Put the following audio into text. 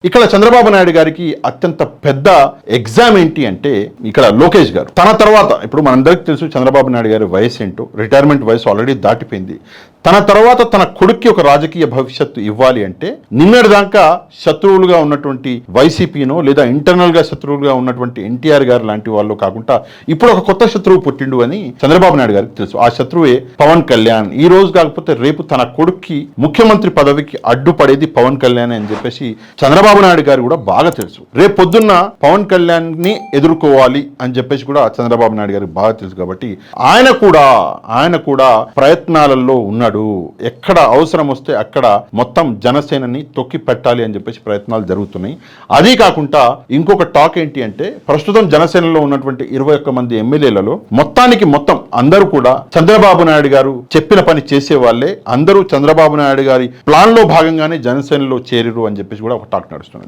ఇక్కడ చంద్రబాబు నాయుడు గారికి అత్యంత పెద్ద ఎగ్జామ్ ఏంటి అంటే ఇక్కడ లోకేష్ గారు తన తర్వాత ఇప్పుడు మనందరికీ తెలుసు చంద్రబాబు నాయుడు గారి వయసు ఏంటో, రిటైర్మెంట్ వయసు ఆల్రెడీ దాటిపోయింది. తన తర్వాత తన కొడుక్కి ఒక రాజకీయ భవిష్యత్తు ఇవ్వాలి అంటే నిన్నటిదాకా శత్రువులుగా ఉన్నటువంటి వైసీపీనో లేదా ఇంటర్నల్ గా శత్రువులుగా ఉన్నటువంటి ఎన్టీఆర్ గారు లాంటి వాళ్ళు కాకుండా ఇప్పుడు ఒక కొత్త శత్రువు పుట్టిండు అని చంద్రబాబు నాయుడు గారికి తెలుసు. ఆ శత్రువే పవన్ కళ్యాణ్. ఈ రోజు కాకపోతే రేపు తన కొడుక్కి ముఖ్యమంత్రి పదవికి అడ్డుపడేది పవన్ కళ్యాణ్ అని చెప్పేసి చంద్రబాబు నాయుడు గారు కూడా బాగా తెలుసు. రేపు పొద్దున్న పవన్ కళ్యాణ్ ని ఎదుర్కోవాలి అని చెప్పేసి కూడా చంద్రబాబు నాయుడు గారికి బాగా తెలుసు. కాబట్టి ఆయన కూడా ప్రయత్నాలలో ఉన్నాడు. ఎక్కడ అవసరం వస్తే అక్కడ మొత్తం జనసేనని తొక్కి పెట్టాలి అని చెప్పేసి ప్రయత్నాలు జరుగుతున్నాయి. అదీ కాకుండా ఇంకొక టాక్ ఏంటి అంటే ప్రస్తుతం జనసేనలో ఉన్నటువంటి 21 మంది ఎమ్మెల్యేలలో మొత్తం అందరూ కూడా చంద్రబాబు నాయుడు గారు చెప్పిన పని చేసే వాళ్ళే. అందరూ చంద్రబాబు నాయుడు గారి ప్లాన్ లో భాగంగానే జనసేనలో చేరిరు అని చెప్పేసి కూడా ఒక టాక్ నడుస్తున్నది.